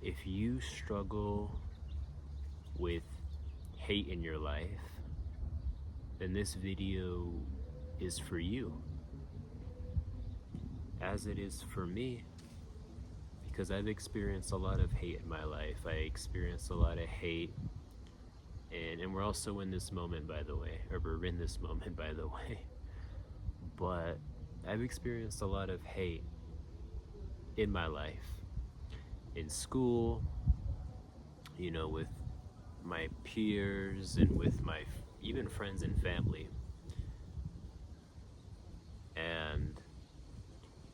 If you struggle with hate in your life, then this video is for you, as it is for me, because I've experienced a lot of hate in my life. I experienced a lot of hate, and we're also in this moment, by the way, or we're in this moment, by the way, but I've experienced a lot of hate in my life, in school, with my peers and with my even friends and family. And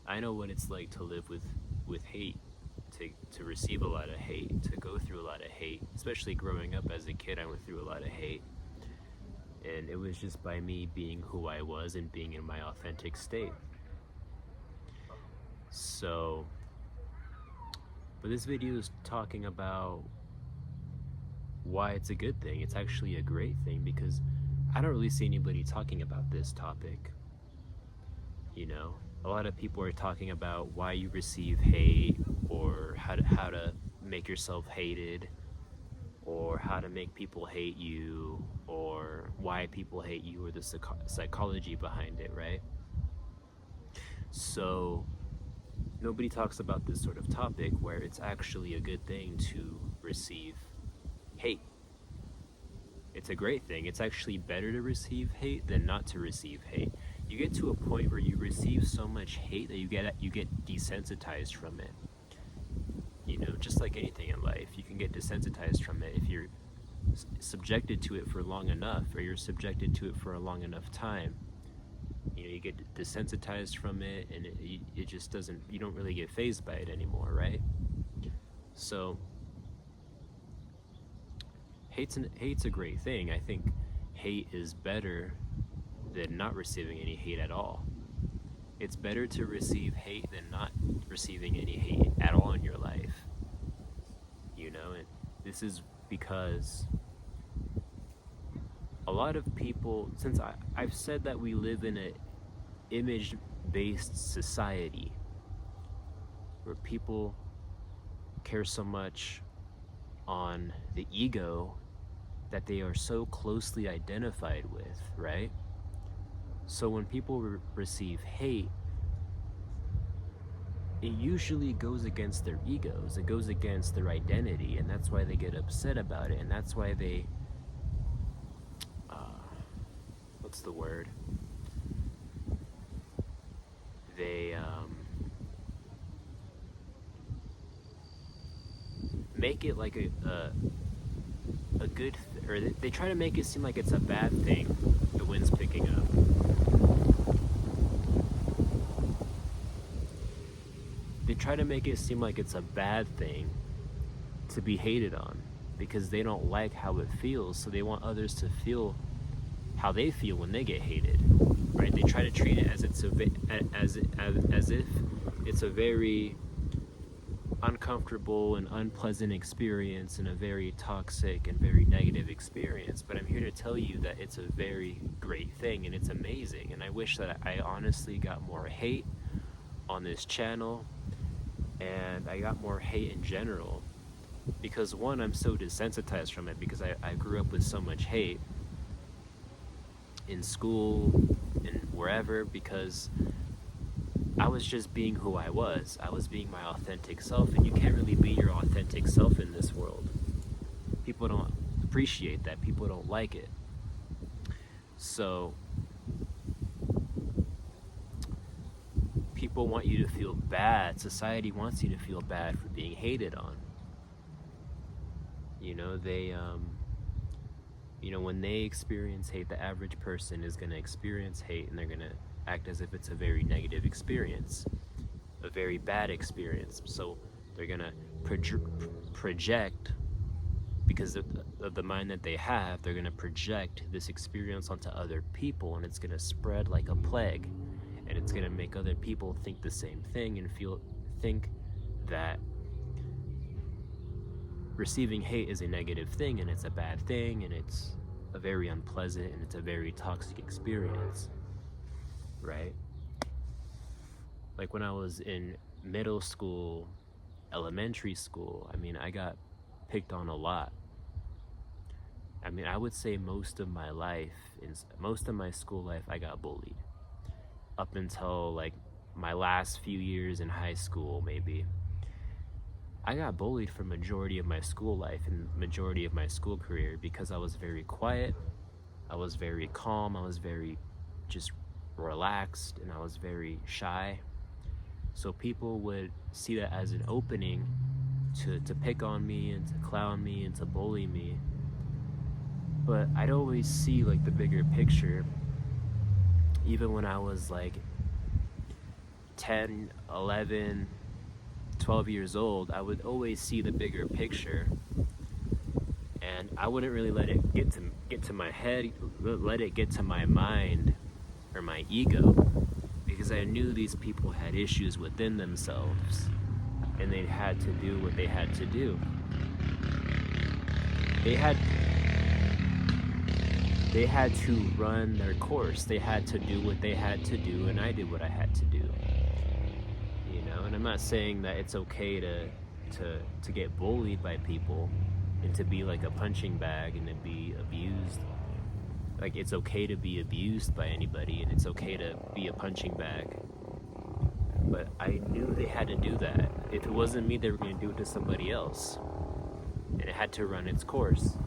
I know what it's like to live with hate, to receive a lot of hate, to go through a lot of hate. Especially growing up as a kid, I went through a lot of hate. And it was just by me being who I was and being in my authentic state. So, but this video is talking about why it's a good thing. It's actually a great thing, because I don't really see anybody talking about this topic. A lot of people are talking about why you receive hate, or how to make yourself hated, or how to make people hate you, or why people hate you, or the psychology behind it, right? So nobody talks about this sort of topic where it's actually a good thing to receive hate. It's a great thing. It's actually better to receive hate than not to receive hate. You get to a point where you receive so much hate that you get desensitized from it. Just like anything in life, you can get desensitized from it if you're subjected to it for long enough, or you're subjected to it for a long enough time. You get desensitized from it, and it just doesn't, you don't really get fazed by it anymore, right? So hate's a great thing. I think hate is better than not receiving any hate at all. It's better to receive hate than not receiving any hate at all in your life. And this is because a lot of people, since I've said that we live in an image-based society where people care so much on the ego that they are so closely identified with, right? So when people receive hate, it usually goes against their egos, it goes against their identity, and that's why they get upset about it, and that's why they, what's the word? They make it like a good, or they try to make it seem like it's a bad thing. The wind's picking up. They try to make it seem like it's a bad thing to be hated on, because they don't like how it feels, so they want others to feel how they feel when they get hated, right? They try to treat it as if it's a very uncomfortable and unpleasant experience, and a very toxic and very negative experience. But I'm here to tell you that it's a very great thing, and it's amazing. And I wish that I honestly got more hate on this channel, and I got more hate in general, because one, I'm so desensitized from it, because I grew up with so much hate in school and wherever, because I was just being who I was. I was being my authentic self, and you can't really be your authentic self in this world. People don't appreciate that. People don't like it. So people want you to feel bad. Society wants you to feel bad for being hated on. When they experience hate, the average person is going to experience hate, and they're going to act as if it's a very negative experience, a very bad experience. So they're going to project, because of the mind that they have, they're going to project this experience onto other people, and it's going to spread like a plague, and it's going to make other people think the same thing and think that receiving hate is a negative thing, and it's a bad thing, and it's a very unpleasant, and it's a very toxic experience, right? Like when I was in middle school elementary school, I mean, I got picked on a lot. I mean, I would say most of my life, in most of my school life, I got bullied. Up until like my last few years in high school, maybe. I got bullied for majority of my school life and majority of my school career because I was very quiet, I was very calm, I was very just relaxed, and I was very shy. So people would see that as an opening to pick on me and to clown me and to bully me. But I'd always see like the bigger picture. Even when I was like 10, 11, 12 years old, I would always see the bigger picture. And I wouldn't really let it get to my head, let it get to my mind or my ego, because I knew these people had issues within themselves and they had to do what they had to do. They had to run their course. They had to do what they had to do, and I did what I had to do. You know, and I'm not saying that it's okay to get bullied by people and to be like a punching bag and to be abused. Like, it's okay to be abused by anybody, and it's okay to be a punching bag. But I knew they had to do that. If it wasn't me, they were going to do it to somebody else. And it had to run its course.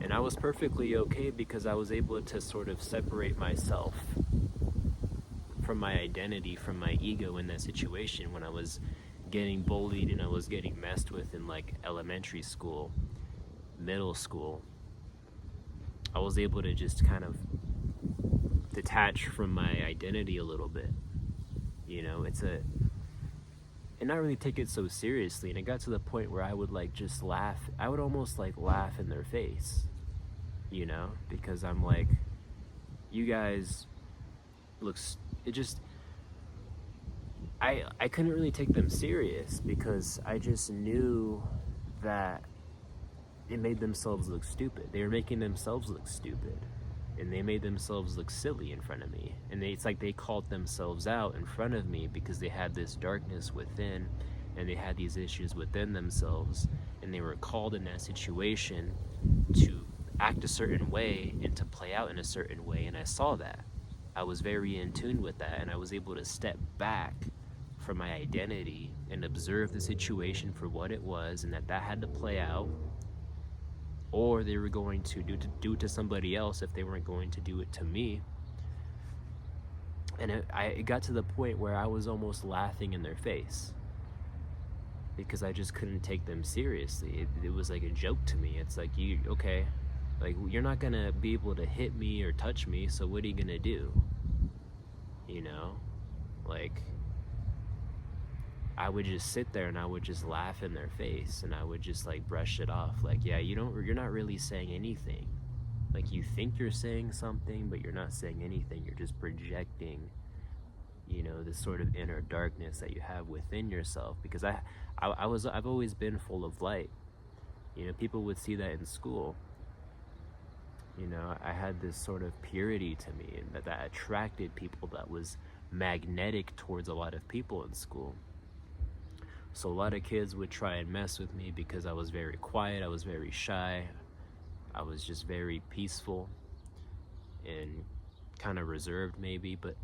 And I was perfectly okay because I was able to sort of separate myself from my identity, from my ego in that situation when I was getting bullied and I was getting messed with in like elementary school, middle school. I was able to just kind of detach from my identity a little bit. You know, and not really take it so seriously. And it got to the point where I would like just laugh. I would almost like laugh in their face, you know, because I'm like, you guys I couldn't really take them serious because I just knew that it made themselves look stupid. They were making themselves look stupid, and they made themselves look silly in front of me. And it's like they called themselves out in front of me because they had this darkness within, and they had these issues within themselves, and they were called in that situation to act a certain way and to play out in a certain way. And I saw that. I was very in tune with that, and I was able to step back from my identity and observe the situation for what it was, and that had to play out, or they were going to do it to somebody else if they weren't going to do it to me. And it got to the point where I was almost laughing in their face because I just couldn't take them seriously. It was like a joke to me. It's like, okay, like, you're not gonna be able to hit me or touch me, so what are you gonna do? You know, like, I would just sit there and I would just laugh in their face and I would just like brush it off. Like, yeah, you're not really saying anything. Like, you think you're saying something, but you're not saying anything. You're just projecting, you know, this sort of inner darkness that you have within yourself. Because I've always been full of light. You know, people would see that in school. You know, I had this sort of purity to me, and that attracted people, that was magnetic towards a lot of people in school. So a lot of kids would try and mess with me because I was very quiet, I was very shy, I was just very peaceful and kind of reserved maybe, but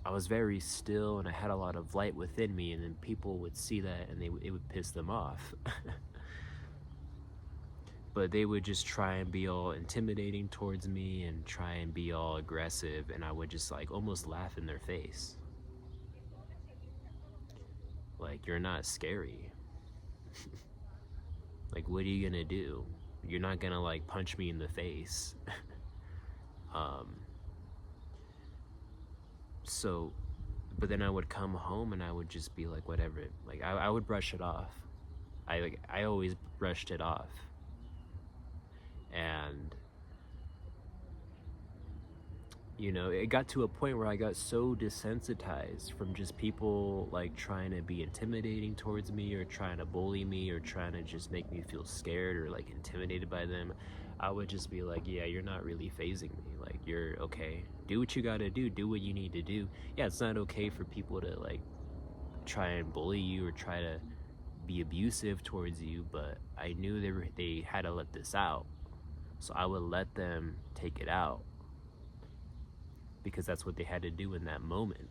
I was very still and I had a lot of light within me, and then people would see that and it would piss them off. But they would just try and be all intimidating towards me and try and be all aggressive, and I would just like almost laugh in their face. Like, you're not scary. Like, what are you gonna do? You're not gonna like punch me in the face. So, but then I would come home and I would just be like, whatever. Like, I would brush it off. I always brushed it off. And, you know, it got to a point where I got so desensitized from just people like trying to be intimidating towards me or trying to bully me or trying to just make me feel scared or like intimidated by them. I would just be like, yeah, you're not really fazing me. Like, you're okay. Do what you gotta do. Do what you need to do. Yeah, it's not okay for people to like try and bully you or try to be abusive towards you, but I knew they had to let this out. So I would let them take it out because that's what they had to do in that moment.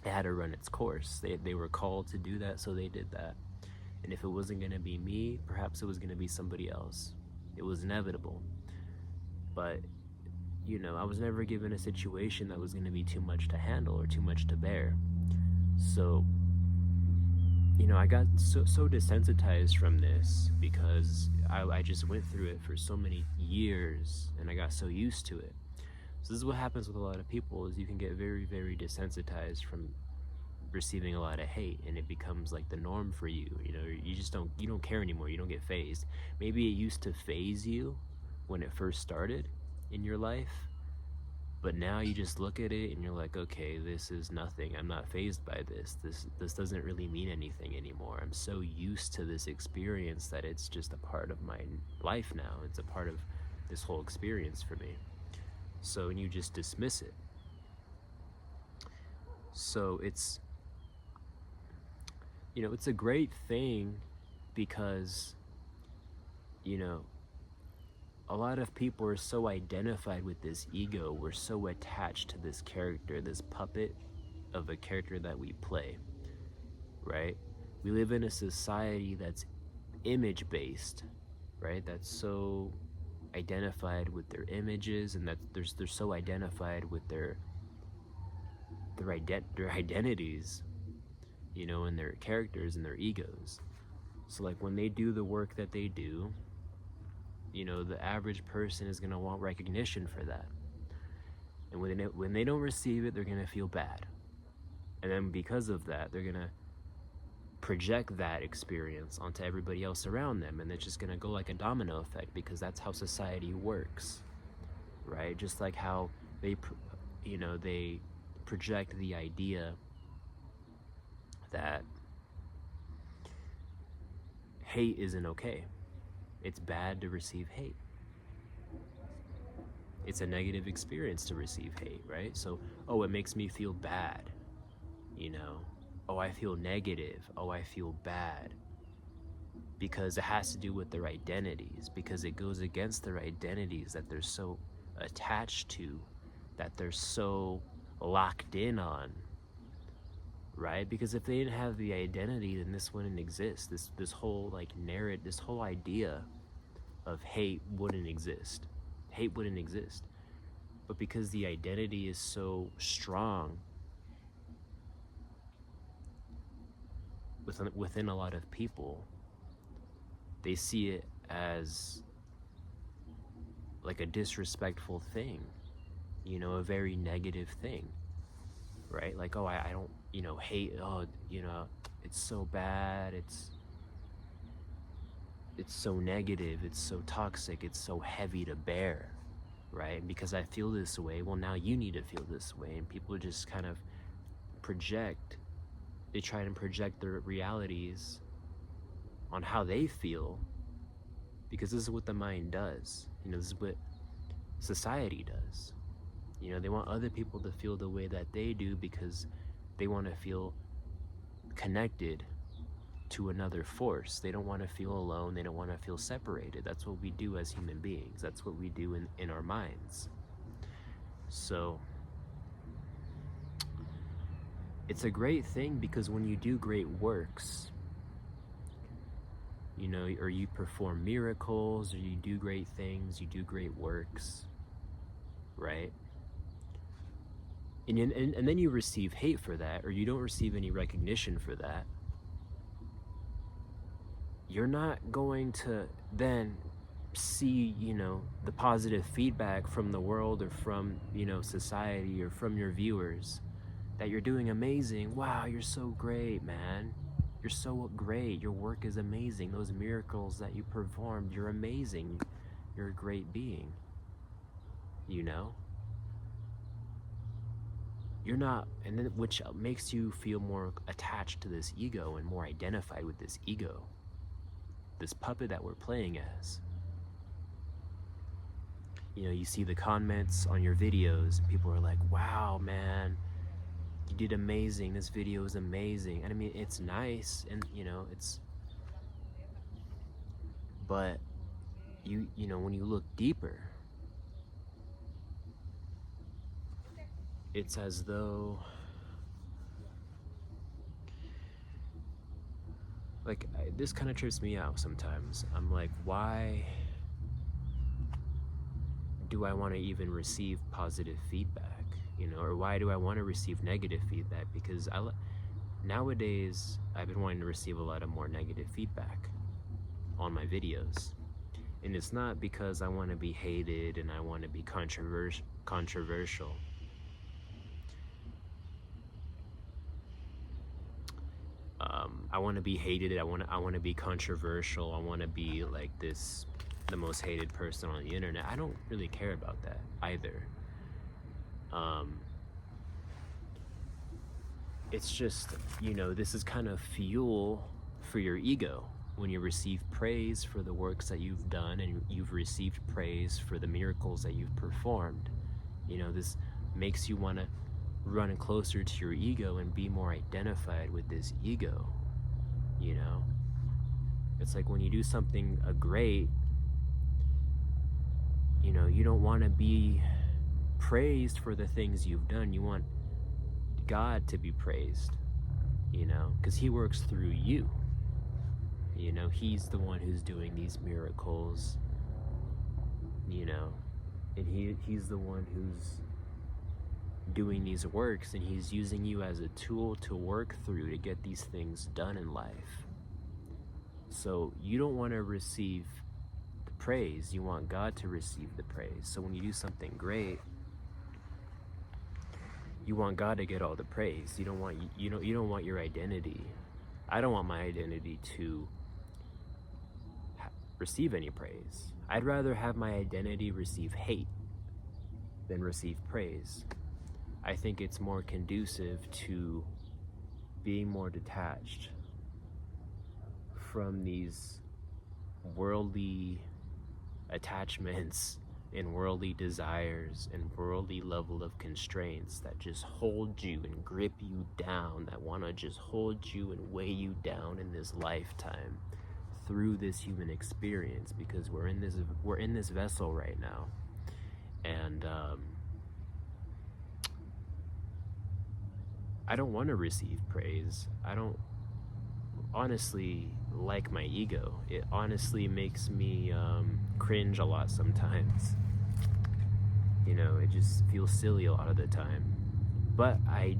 It had to run its course. They were called to do that, so they did that. And if it wasn't going to be me, perhaps it was going to be somebody else. It was inevitable. But, you know, I was never given a situation that was going to be too much to handle or too much to bear. So, you know, I got so desensitized from this because I just went through it for so many years and I got so used to it. So this is what happens with a lot of people, is you can get very, very desensitized from receiving a lot of hate, and it becomes like the norm for you. You know, you don't care anymore. You don't get fazed. Maybe it used to faze you when it first started in your life, but now you just look at it and you're like, okay, this is nothing. I'm not fazed by this. This doesn't really mean anything anymore. I'm so used to this experience that it's just a part of my life now. It's a part of this whole experience for me. So, and you just dismiss it. So it's, you know, it's a great thing because, you know, a lot of people are so identified with this ego. We're so attached to this character, this puppet of a character that we play, right? We live in a society that's image-based, right? That's so identified with their images, and that they're so identified with their identities, you know, and their characters and their egos. So like when they do the work that they do, you know, the average person is going to want recognition for that. And when they don't receive it, they're going to feel bad. And then because of that, they're going to project that experience onto everybody else around them, and it's just going to go like a domino effect, because that's how society works, right? Just like how they project the idea that hate isn't okay. It's bad to receive hate. It's a negative experience to receive hate, right? So, oh, it makes me feel bad, you know? Oh, I feel negative. Oh, I feel bad. Because it has to do with their identities, because it goes against their identities that they're so attached to, that they're so locked in on, right? Because if they didn't have the identity, then this wouldn't exist. This whole like narrative, this whole idea of hate wouldn't exist. Hate wouldn't exist. But because the identity is so strong within a lot of people, they see it as like a disrespectful thing, you know, a very negative thing, right? Like, oh, I don't, you know, hate, oh, you know, it's so bad, it's so negative, it's so toxic, it's so heavy to bear, right? And because I feel this way, well, now you need to feel this way. And people just kind of they try and project their realities on how they feel, because this is what the mind does. You know, this is what society does. You know, they want other people to feel the way that they do because they want to feel connected to another force. They don't want to feel alone. They don't want to feel separated. That's what we do as human beings. That's what we do in our minds. So it's a great thing, because when you do great works, you know, or you perform miracles, or you do great things, you do great works, right? And then you receive hate for that, or you don't receive any recognition for that. You're not going to then see, you know, the positive feedback from the world, or from, you know, society, or from your viewers, that you're doing amazing. Wow, you're so great, man. You're so great. Your work is amazing. Those miracles that you performed, you're amazing. You're a great being. You know? You're not, and then which makes you feel more attached to this ego and more identified with this ego, this puppet that we're playing as. You know, you see the comments on your videos, and people are like, wow, man, you did amazing, this video is amazing. And I mean, it's nice, and you know, but you know, when you look deeper, it's as though, like, this kind of trips me out sometimes. I'm like, why do I want to even receive positive feedback, you know, or why do I want to receive negative feedback? Because nowadays I've been wanting to receive a lot of more negative feedback on my videos, and it's not because I want to be hated and I want to be controversial. I want to be hated. I want to be controversial. I want to be like the most hated person on the internet. I don't really care about that either. It's just, you know, this is kind of fuel for your ego when you receive praise for the works that you've done and you've received praise for the miracles that you've performed. You know, this makes you want to run closer to your ego and be more identified with this ego. You know, it's like when you do something great, you know, you don't want to be praised for the things you've done. You want God to be praised, you know, because he works through you. You know, he's the one who's doing these miracles, you know, and he's the one who's doing these works, and he's using you as a tool to work through to get these things done in life. So you don't want to receive the praise, you want God to receive the praise. So when you do something great, you want God to get all the praise. You don't want your identity. I don't want my identity to receive any praise. I'd rather have my identity receive hate than receive praise. I think it's more conducive to being more detached from these worldly attachments and worldly desires and worldly level of constraints that just hold you and grip you down, that want to just hold you and weigh you down in this lifetime through this human experience, because we're in this vessel right now. And I don't want to receive praise. I don't honestly like my ego. It honestly makes me cringe a lot sometimes. You know, it just feels silly a lot of the time. But I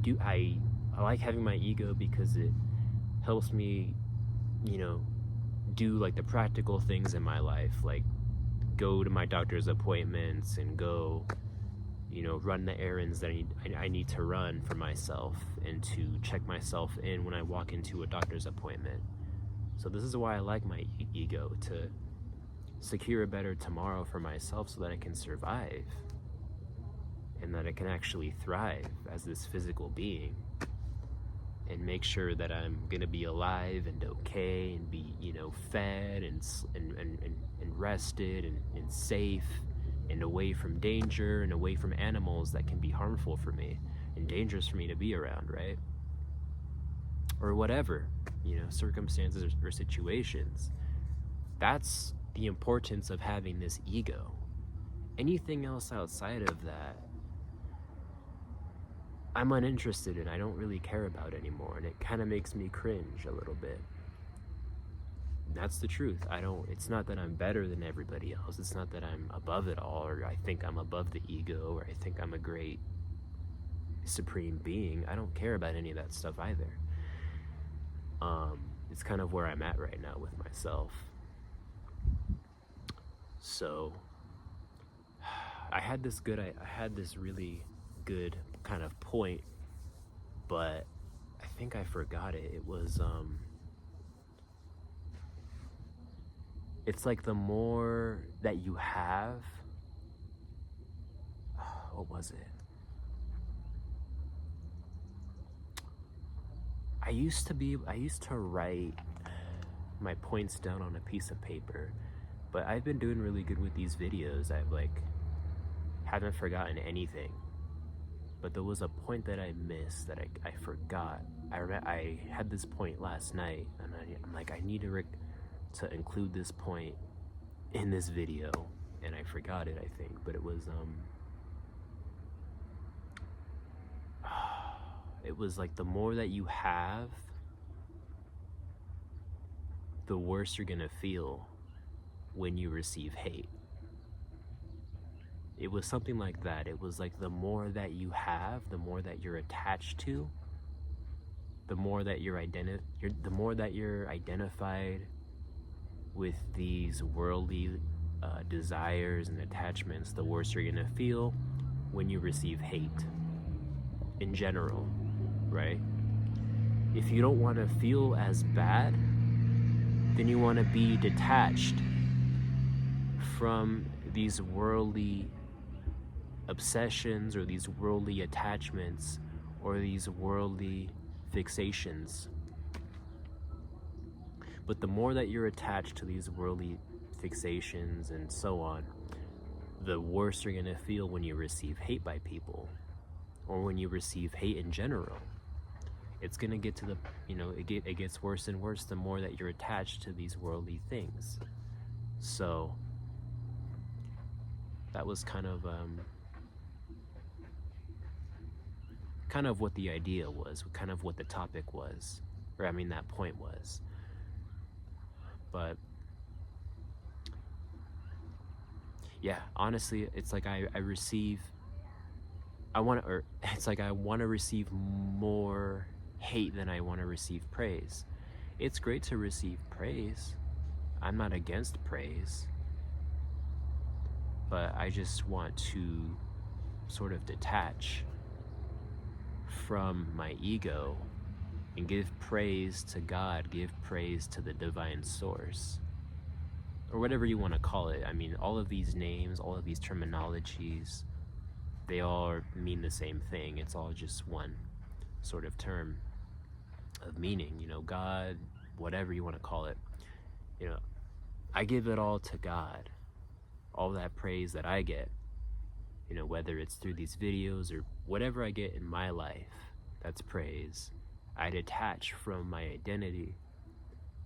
like having my ego because it helps me, you know, do like the practical things in my life, like go to my doctor's appointments and go, you know, run the errands that I need to run for myself, and to check myself in when I walk into a doctor's appointment. So this is why I like my ego, to secure a better tomorrow for myself so that I can survive and that I can actually thrive as this physical being, and make sure that I'm gonna be alive and okay and be, you know, fed and rested and safe and away from danger and away from animals that can be harmful for me and dangerous for me to be around, right? Or whatever, you know, circumstances or situations. That's the importance of having this ego. Anything else outside of that, I'm uninterested in. I don't really care about anymore, and it kind of makes me cringe a little bit. That's the truth. It's not that I'm better than everybody else. It's not that I'm above it all, or I think I'm above the ego, or I think I'm a great supreme being. I don't care about any of that stuff either. It's kind of where I'm at right now with myself. So I had this really good kind of point, but I think I forgot it. It was it's like the more that you have, what was it? I used to write my points down on a piece of paper, but I've been doing really good with these videos. I've haven't forgotten anything. but there was a point that I missed that I forgot. I had this point last night, and I'm like, I need to include this point in this video, and I forgot it, I think. But it was like, the more that you have, the worse you're gonna feel when you receive hate. It was something like that. It was like, the more that you have, the more that you're attached to, the more that you're identified with these worldly desires and attachments, the worse you're gonna feel when you receive hate in general, right? If you don't want to feel as bad, then you want to be detached from these worldly obsessions or these worldly attachments or these worldly fixations. But the more that you're attached to these worldly fixations and so on, the worse you're gonna feel when you receive hate by people, or when you receive hate in general. It's gonna get to the, it gets worse and worse the more that you're attached to these worldly things. So that was kind of what the idea was, kind of what the topic was, or I mean that point was. But yeah, honestly, it's like I want to receive more hate than I want to receive praise. It's great to receive praise. I'm not against praise. But I just want to sort of detach from my ego and give praise to God, give praise to the divine source, or whatever you want to call it. I mean, all of these names, all of these terminologies, they all mean the same thing. It's all just one sort of term of meaning, God, whatever you want to call it. I give it all to God. All that praise that I get, whether it's through these videos or whatever I get in my life, that's praise. I detach from my identity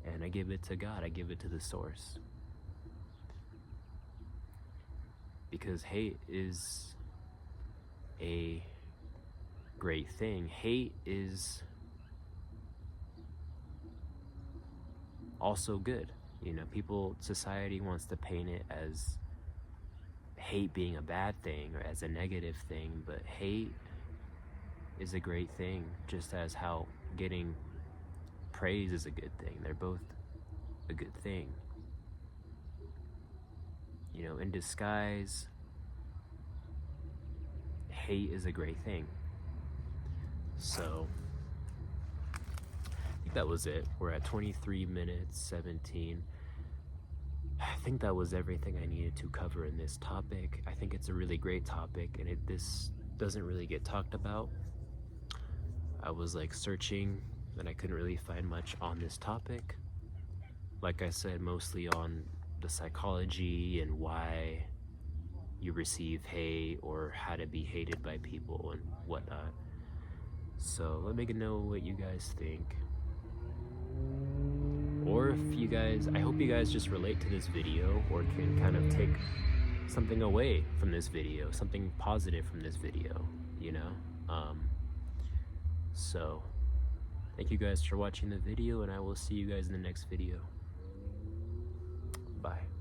and I give it to God. I give it to the source. Because hate is a great thing. Hate is also good. Society wants to paint it as hate being a bad thing or as a negative thing, but hate is a great thing, just as how getting praise is a good thing. They're both a good thing. In disguise, hate is a great thing. So I think that was it. We're at 23 minutes 17. I think that was everything I needed to cover in this topic. I think it's a really great topic, and this doesn't really get talked about. I was searching, and I couldn't really find much on this topic. Like I said, mostly on the psychology and why you receive hate or how to be hated by people and whatnot. So let me know what you guys think. Or if you guys, I hope you guys just relate to this video or can kind of take something away from this video, something positive from this video, So thank you guys for watching the video, and I will see you guys in the next video. Bye.